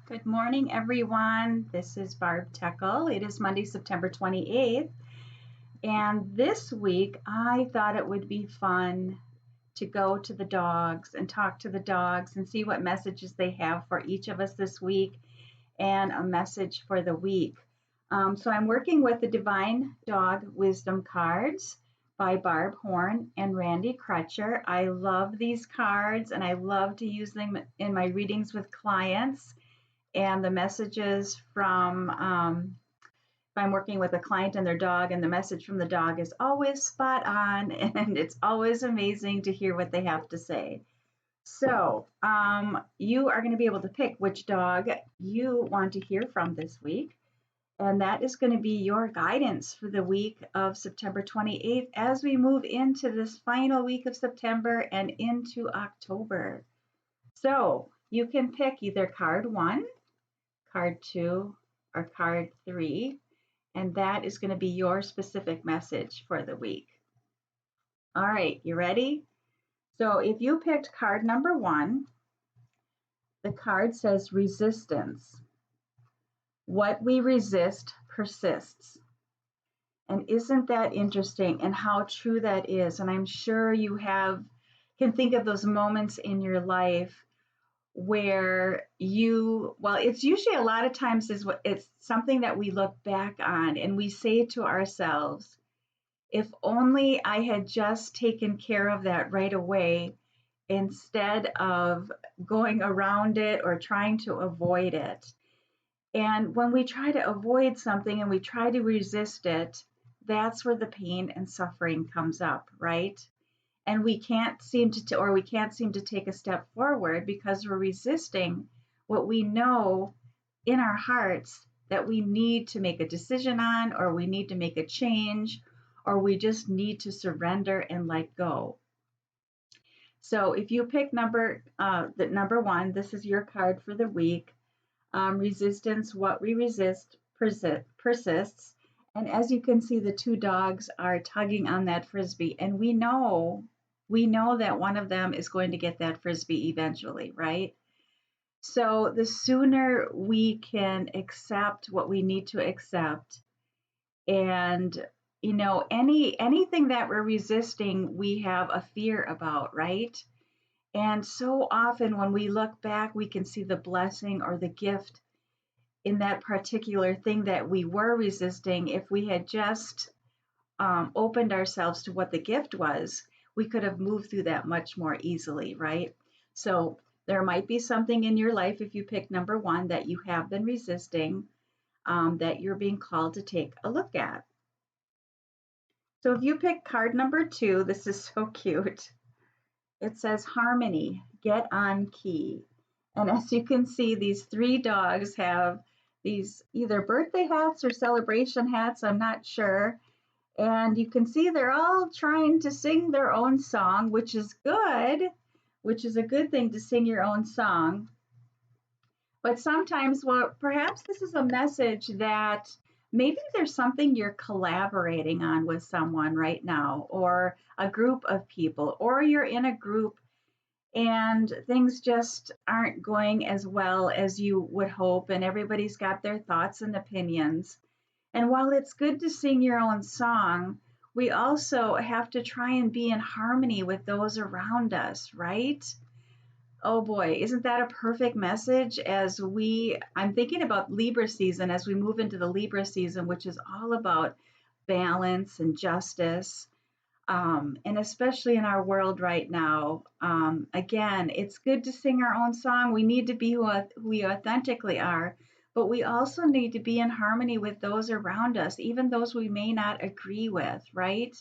Good morning, everyone. This is Barb Teckle. It is Monday, September 28th. And this week, I thought it would be fun to go to the dogs and talk to the dogs and see what messages they have for each of us this week and a message for the week. So I'm working with the Divine Dog Wisdom cards by Barb Horn and Randy Crutcher. I love these cards and I love to use them in my readings with clients, and the messages from if I'm working with a client and their dog, and the message from the dog is always spot on, and it's always amazing to hear what they have to say. So you are going to be able to pick which dog you want to hear from this week, and that is going to be your guidance for the week of September 28th as we move into this final week of September and into October. So you can pick either card one, card two, or card three, and that is going to be your specific message for the week. All right, you ready? So if you picked card number one, the card says resistance. What we resist persists. And isn't that interesting, and how true that is? And I'm sure you can think of those moments in your life where it's usually a lot of times it's something that we look back on and we say to ourselves, if only I had just taken care of that right away instead of going around it or trying to avoid it. And when we try to avoid something and we try to resist it, that's where the pain and suffering comes up, right? And we can't seem to take a step forward because we're resisting what we know in our hearts that we need to make a decision on, or we need to make a change, or we just need to surrender and let go. So if you pick the number one, this is your card for the week. Resistance, what we resist persists. And as you can see, the two dogs are tugging on that frisbee, and we know that one of them is going to get that frisbee eventually, right? So the sooner we can accept what we need to accept, and anything that we're resisting, we have a fear about, right? And so often when we look back, we can see the blessing or the gift in that particular thing that we were resisting. If we had just opened ourselves to what the gift was, we could have moved through that much more easily, right? So there might be something in your life, if you pick number one, that you have been resisting, that you're being called to take a look at. So if you pick card number two, this is so cute. It says harmony, get on key. And as you can see, these three dogs have these either birthday hats or celebration hats, I'm not sure. And you can see they're all trying to sing their own song, which is good, which is a good thing to sing your own song. But sometimes, well, perhaps this is a message that maybe there's something you're collaborating on with someone right now, or a group of people, or you're in a group and things just aren't going as well as you would hope, and everybody's got their thoughts and opinions. And while it's good to sing your own song, we also have to try and be in harmony with those around us, right? Oh boy, isn't that a perfect message I'm thinking about Libra season as we move into the Libra season, which is all about balance and justice. And especially in our world right now, again, it's good to sing our own song. We need to be who we authentically are, but we also need to be in harmony with those around us, even those we may not agree with, right?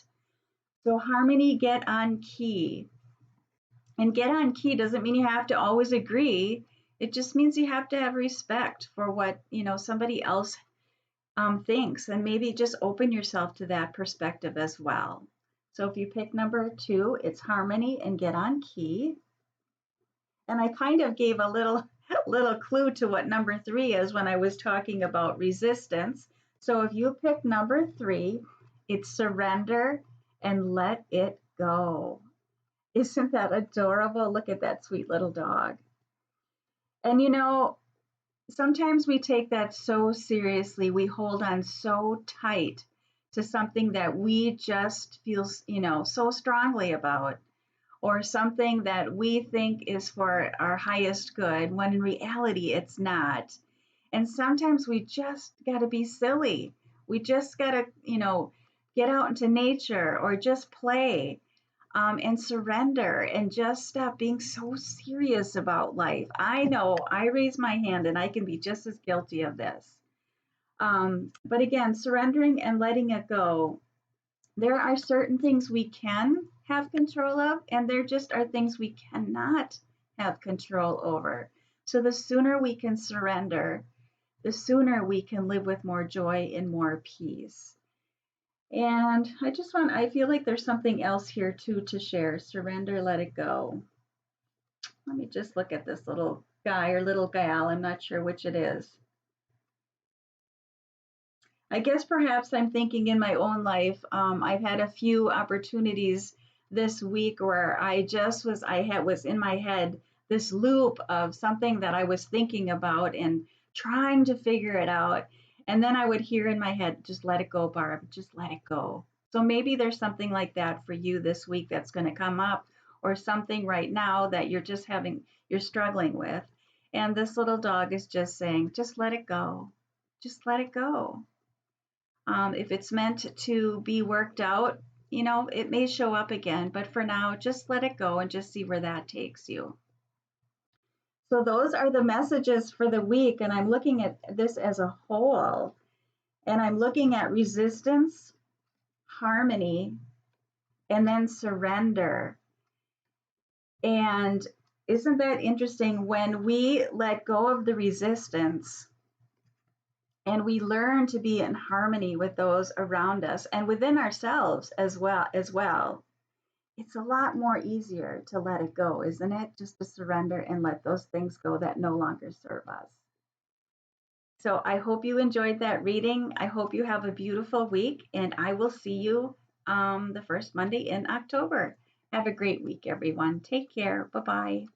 So, harmony, get on key. And get on key doesn't mean you have to always agree. It just means you have to have respect for what, somebody else thinks, and maybe just open yourself to that perspective as well. So if you pick number two, it's harmony and get on key. And I kind of gave a little clue to what number three is when I was talking about resistance. So if you pick number three, it's surrender and let it go. Isn't that adorable? Look at that sweet little dog. And sometimes we take that so seriously. We hold on so tight to something that we just feel, so strongly about, or something that we think is for our highest good, when in reality it's not. And sometimes we just got to be silly. We just got to, get out into nature or just play, and surrender and just stop being so serious about life. I know I raise my hand and I can be just as guilty of this. But again, surrendering and letting it go. There are certain things we can have control of, and there just are things we cannot have control over. So the sooner we can surrender, the sooner we can live with more joy and more peace. And I feel like there's something else here too to share. Surrender, let it go. Let me just look at this little guy or little gal. I'm not sure which it is. I guess perhaps I'm thinking in my own life, I've had a few opportunities this week where was in my head this loop of something that I was thinking about and trying to figure it out. And then I would hear in my head, just let it go, Barb, just let it go. So maybe there's something like that for you this week that's going to come up, or something right now that you're struggling with. And this little dog is just saying, just let it go. Just let it go. If it's meant to be worked out, it may show up again, but for now, just let it go and just see where that takes you. So, those are the messages for the week. And I'm looking at this as a whole, and I'm looking at resistance, harmony, and then surrender. And isn't that interesting? When we let go of the resistance, and we learn to be in harmony with those around us and within ourselves as well, it's a lot more easier to let it go, isn't it? Just to surrender and let those things go that no longer serve us. So I hope you enjoyed that reading. I hope you have a beautiful week, and I will see you the first Monday in October. Have a great week, everyone. Take care. Bye bye.